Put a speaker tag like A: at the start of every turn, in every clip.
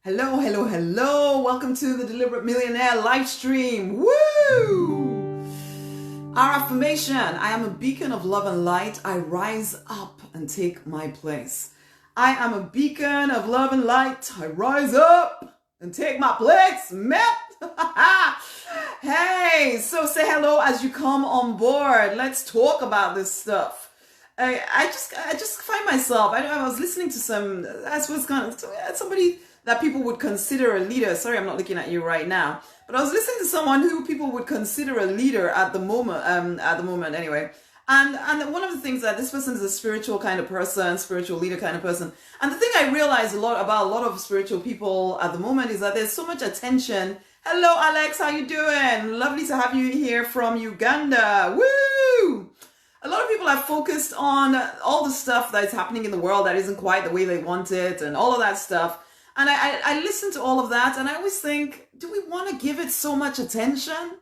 A: Hello, hello, hello. Welcome to the Deliberate Millionaire live stream. Woo! Our affirmation: I am a beacon of love and light. I rise up and take my place. I am a beacon of love and light. I rise up and take my place. Hey, so say hello as you come on board. Let's talk about this stuff. I just find myself. I was listening to somebody that people would consider a leader. Sorry, I'm not looking at you right now, but I was listening to someone who people would consider a leader at the moment. Anyway. And one of the things that this person is a spiritual kind of person, spiritual leader kind of person. And the thing I realize a lot about a lot of spiritual people at the moment is that there's so much attention. Hello, Alex, how you doing? Lovely to have you here from Uganda. Woo! A lot of people are focused on all the stuff that is happening in the world that isn't quite the way they want it and all of that stuff. And I listen to all of that and I always think, do we want to give it so much attention?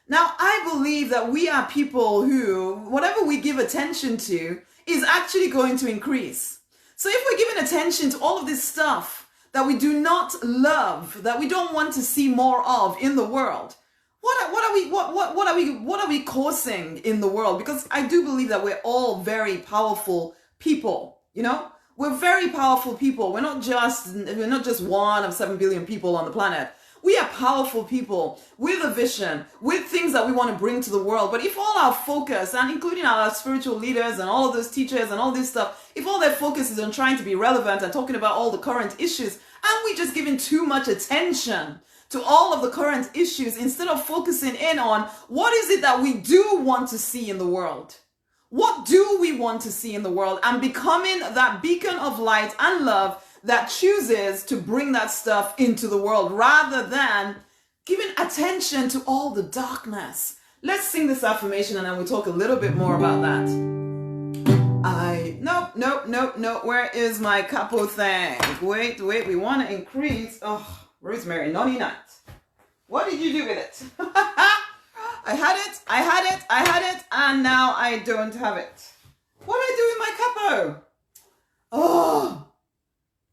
A: Now, I believe that we are people who, whatever we give attention to is actually going to increase. So if we're giving attention to all of this stuff that we do not love, that we don't want to see more of in the world, what are we causing in the world? Because I do believe that we're all very powerful people, you know? We're very powerful people. We're not just one of 7 billion people on the planet. We are powerful people with a vision, with things that we want to bring to the world. But if all our focus, and including our spiritual leaders and all of those teachers and all this stuff, if all their focus is on trying to be relevant and talking about all the current issues, and we just giving too much attention to all of the current issues instead of focusing in on what is it that we do want to see in the world? What do we want to see in the world? And becoming that beacon of light and love that chooses to bring that stuff into the world rather than giving attention to all the darkness. Let's sing this affirmation and then we'll talk a little bit more about that. No. Where is my capo thing? Wait. We want to increase. Oh, Rosemary, Nonny night. What did you do with it? I had it, and now I don't have it. What did I do with my capo? Oh,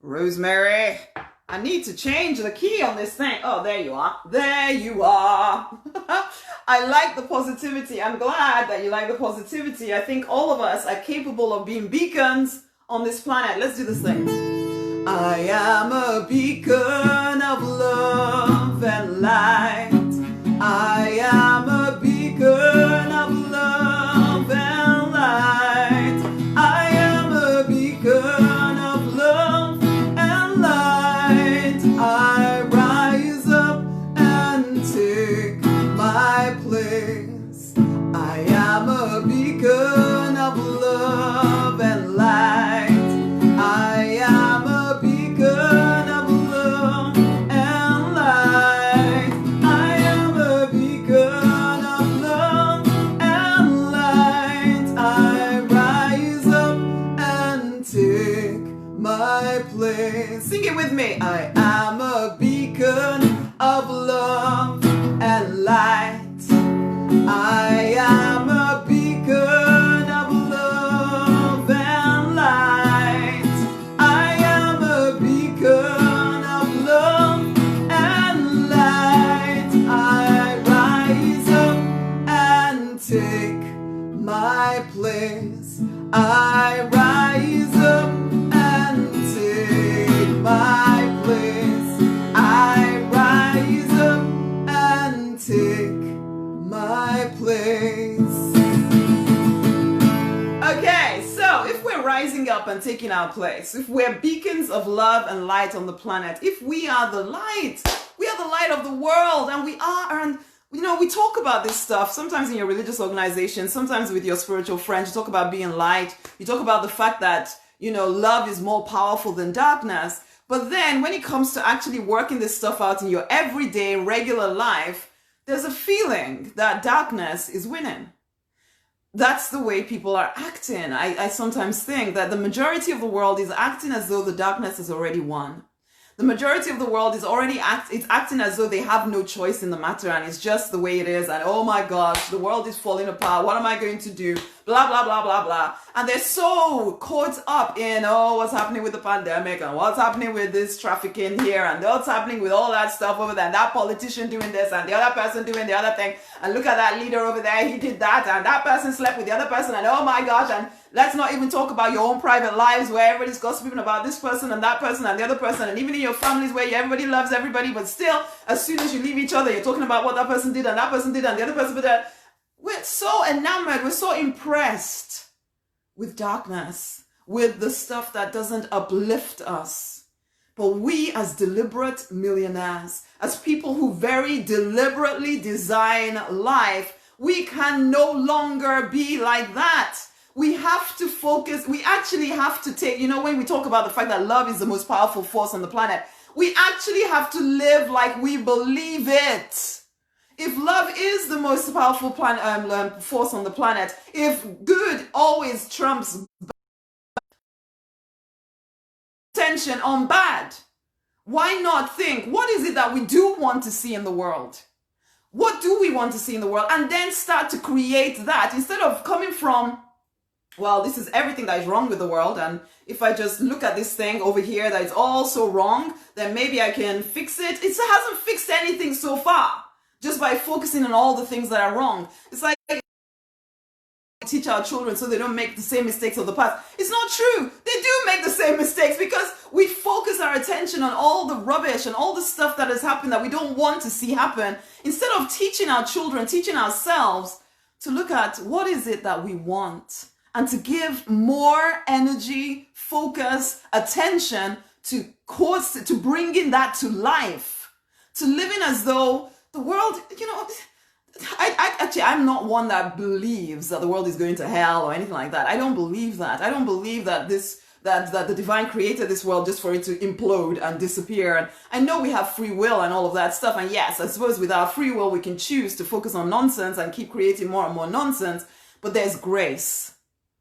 A: Rosemary, I need to change the key on this thing. Oh, there you are. There you are. I like the positivity. I'm glad that you like the positivity. I think all of us are capable of being beacons on this planet. Let's do this thing. I am a beacon of love and light. I am a beacon of love and light. I am a beacon of love and light. I rise up and take my place. I am a beacon of love and light. I am a beacon of love and light. I am a beacon of love and light. I rise up and take my place. Sing it with me. I am a beacon of love and light. I am a beacon of love and light. I am a beacon of love and light. I rise up and take my place. I rise up and take my place. I rise up and take my place. Okay, so if we're rising up and taking our place, if we're beacons of love and light on the planet, if we are the light of the world, and we are, and you know, we talk about this stuff sometimes in your religious organization, sometimes with your spiritual friends, you talk about being light, you talk about the fact that, you know, love is more powerful than darkness. But then when it comes to actually working this stuff out in your everyday, regular life, there's a feeling that darkness is winning. That's the way people are acting. I sometimes think that the majority of the world is acting as though the darkness has already won. The majority of the world is already it's acting as though they have no choice in the matter, and it's just the way it is. And oh my gosh, the world is falling apart. What am I going to do? Blah, blah, blah, blah, blah. And they're so caught up in, oh, what's happening with the pandemic, and what's happening with this trafficking here, and what's happening with all that stuff over there, and that politician doing this, and the other person doing the other thing. And look at that leader over there, he did that, and that person slept with the other person, and oh my gosh, and let's not even talk about your own private lives where everybody's gossiping about this person and that person and the other person, and even in your families where everybody loves everybody, but still, as soon as you leave each other, you're talking about what that person did and that person did and the other person did that. We're so enamored, we're so impressed with darkness, with the stuff that doesn't uplift us. But we as deliberate millionaires, as people who very deliberately design life, we can no longer be like that. We have to focus. We actually have to take, when we talk about the fact that love is the most powerful force on the planet, we actually have to live like we believe it. If love is the most powerful force on the planet, if good always trumps attention on bad, why not think, what is it that we do want to see in the world? What do we want to see in the world? And then start to create that instead of coming from, well, this is everything that is wrong with the world, and if I just look at this thing over here that is all so wrong, then maybe I can fix it. It hasn't fixed anything so far, just by focusing on all the things that are wrong. It's like we teach our children so they don't make the same mistakes of the past. It's not true. They do make the same mistakes because we focus our attention on all the rubbish and all the stuff that has happened that we don't want to see happen, instead of teaching our children, teaching ourselves to look at what is it that we want, and to give more energy, focus, attention to bringing that to life, to living as though the world, I'm not one that believes that the world is going to hell or anything like that. I don't believe that. I don't believe that that the divine created this world just for it to implode and disappear. And I know we have free will and all of that stuff. And yes, I suppose with our free will, we can choose to focus on nonsense and keep creating more and more nonsense. But there's grace.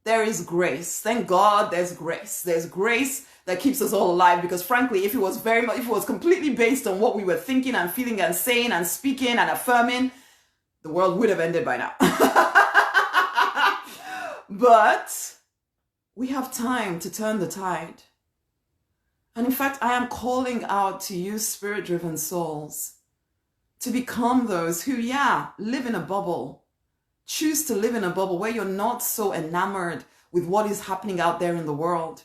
A: There is grace. Thank God there's grace. There's grace that keeps us all alive, because frankly, if it was completely based on what we were thinking and feeling and saying and speaking and affirming, the world would have ended by now. But we have time to turn the tide. And in fact, I am calling out to you spirit-driven souls to become those who, live in a bubble. Choose to live in a bubble where you're not so enamored with what is happening out there in the world.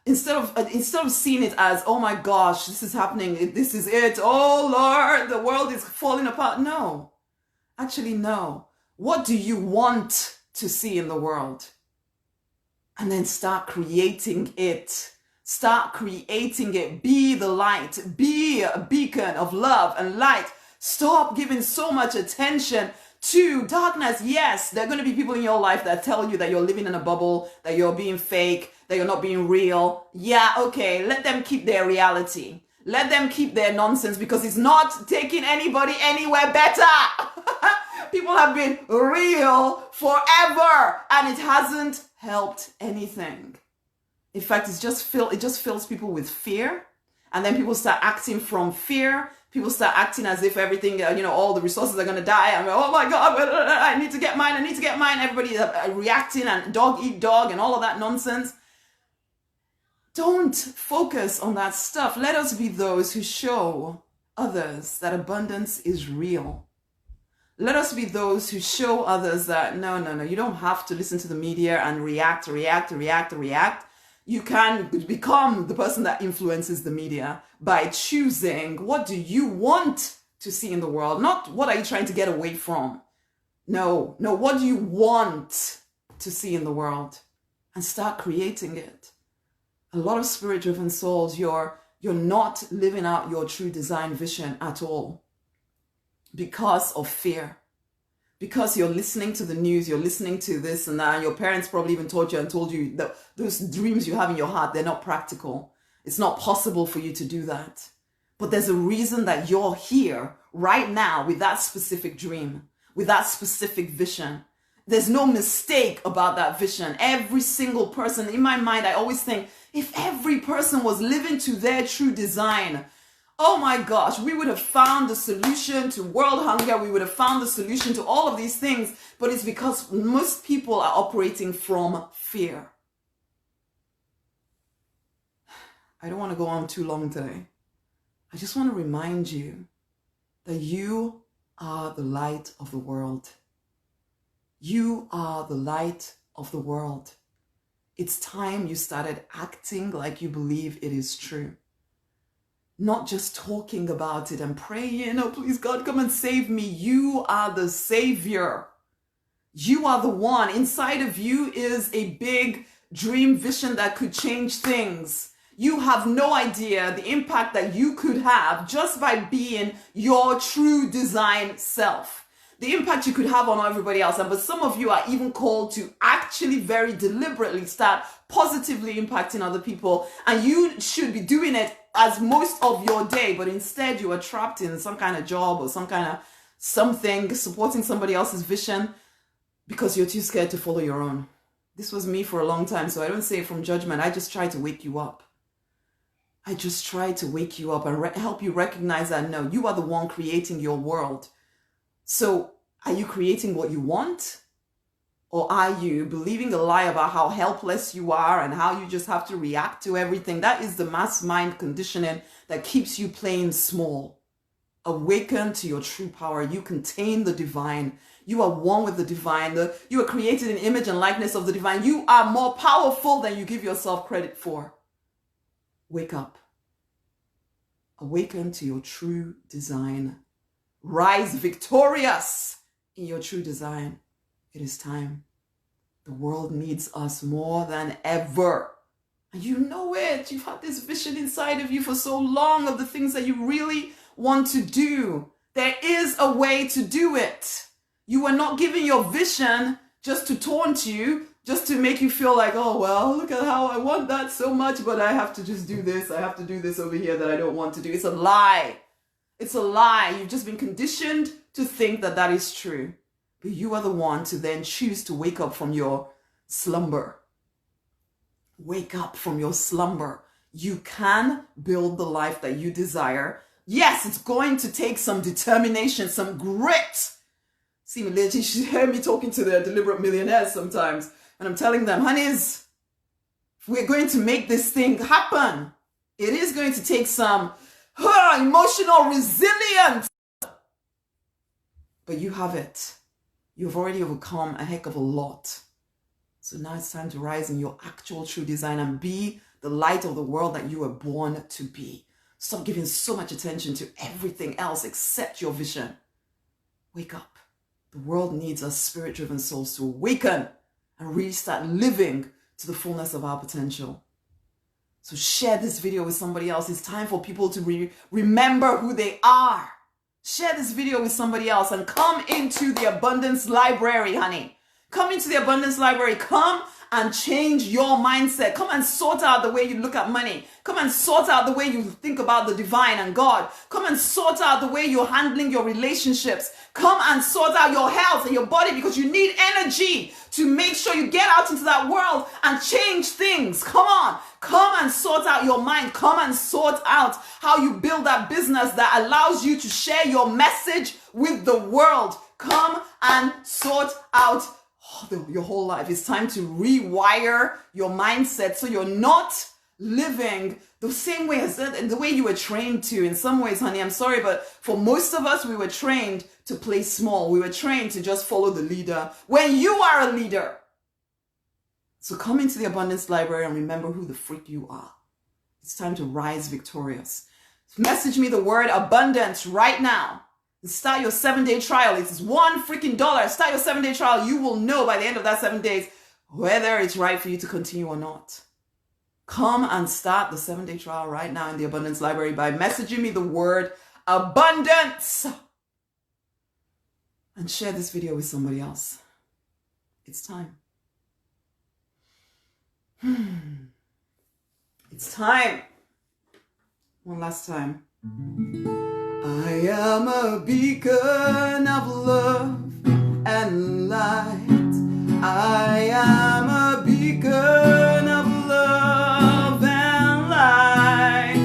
A: Instead of seeing it as, oh my gosh, this is happening, this is it, oh Lord, the world is falling apart. No, actually no. What do you want to see in the world? And then start creating it. Start creating it. Be the light. Be a beacon of love and light. Stop giving so much attention to darkness. Yes, there are going to be people in your life that tell you that you're living in a bubble, that you're being fake, that you're not being real. Yeah, okay, let them keep their reality. Let them keep their nonsense, because it's not taking anybody anywhere better. People have been real forever and it hasn't helped anything. In fact, it just fills people with fear, and then people start acting from fear. People start acting as if everything, all the resources are going to die. I'm like, oh my God, I need to get mine. I need to get mine. Everybody reacting and dog eat dog and all of that nonsense. Don't focus on that stuff. Let us be those who show others that abundance is real. Let us be those who show others that, no, you don't have to listen to the media and react. You can become the person that influences the media by choosing, what do you want to see in the world? Not what are you trying to get away from? No, what do you want to see in the world? And start creating it. A lot of spirit-driven souls, you're not living out your true design vision at all because of fear. Because you're listening to the news, you're listening to this and that, and your parents probably even told you that those dreams you have in your heart, they're not practical. It's not possible for you to do that. But there's a reason that you're here right now with that specific dream, with that specific vision. There's no mistake about that vision. Every single person, in my mind, I always think, if every person was living to their true design, oh my gosh, we would have found the solution to world hunger. We would have found the solution to all of these things. But it's because most people are operating from fear. I don't want to go on too long today. I just want to remind you that you are the light of the world. You are the light of the world. It's time you started acting like you believe it is true. Not just talking about it and praying, oh please God, come and save me. You are the savior. You are the one. Inside of you is a big dream vision that could change things. You have no idea the impact that you could have just by being your true design self. The impact you could have on everybody else. But some of you are even called to actually very deliberately start positively impacting other people. And you should be doing it as most of your day. But instead you are trapped in some kind of job or some kind of something, supporting somebody else's vision because you're too scared to follow your own. This was me for a long time. So I don't say it from judgment. I just try to wake you up. I just try to wake you up and help you recognize that no, you are the one creating your world. So are you creating what you want? Or are you believing a lie about how helpless you are and how you just have to react to everything? That is the mass mind conditioning that keeps you playing small. Awaken to your true power. You contain the divine. You are one with the divine. You are created in image and likeness of the divine. You are more powerful than you give yourself credit for. Wake up. Awaken to your true design. Rise victorious in your true design. It is time. The world needs us more than ever. And you know it. You've had this vision inside of you for so long of the things that you really want to do. There is a way to do it. You are not giving your vision just to taunt you, just to make you feel like, oh, well, look at how I want that so much, but I have to just do this. I have to do this over here that I don't want to do. It's a lie. It's a lie. You've just been conditioned to think that that is true. But you are the one to then choose to wake up from your slumber. Wake up from your slumber. You can build the life that you desire. Yes, it's going to take some determination, some grit. See, you should hear me talking to the deliberate millionaires sometimes. And I'm telling them, honeys, we're going to make this thing happen. It is going to take some emotional resilience. But you have it. You've already overcome a heck of a lot. So now it's time to rise in your actual true design and be the light of the world that you were born to be. Stop giving so much attention to everything else except your vision. Wake up. The world needs us spirit-driven souls to awaken and really start living to the fullness of our potential. So share this video with somebody else. It's time for people to remember who they are. Share this video with somebody else and come into the abundance library, honey. Come into the abundance library. Come and change your mindset. Come and sort out the way you look at money. Come and sort out the way you think about the divine and God. Come and sort out the way you're handling your relationships. Come and sort out your health and your body, because you need energy to make sure you get out into that world and change things. Come on. Come and sort out your mind. Come and sort out how you build that business that allows you to share your message with the world. Come and sort out your whole life. It's time to rewire your mindset so you're not living the same way as the way you were trained to. In some ways, honey, I'm sorry, but for most of us, we were trained to play small. We were trained to just follow the leader when you are a leader. So come into the abundance library and remember who the freak you are. It's time to rise victorious. Message me the word abundance right now. Start your 7-day trial. It's $1 freaking. Start your 7-day trial. You will know by the end of that 7 days whether it's right for you to continue or not. Come and start the 7-day trial right now in the abundance library by messaging me the word abundance. And share this video with somebody else. It's time. It's time. One last time. I am a beacon of love and light. I am a beacon of love and light.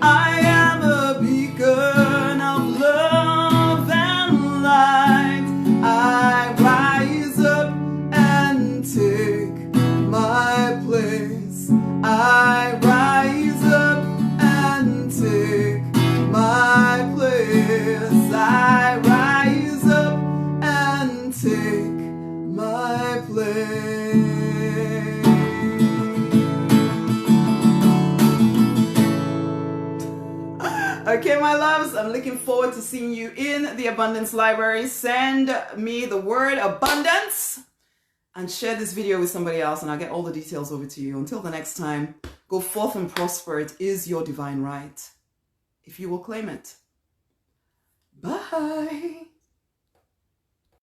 A: I am a beacon of love and light. I rise up and take my place. I rise up and take my place. I rise up and take my place. Okay, my loves, I'm looking forward to seeing you in the Abundance Library. Send me the word abundance and share this video with somebody else, and I'll get all the details over to you. Until the next time, go forth and prosper. It is your divine right, if you will claim it. Bye.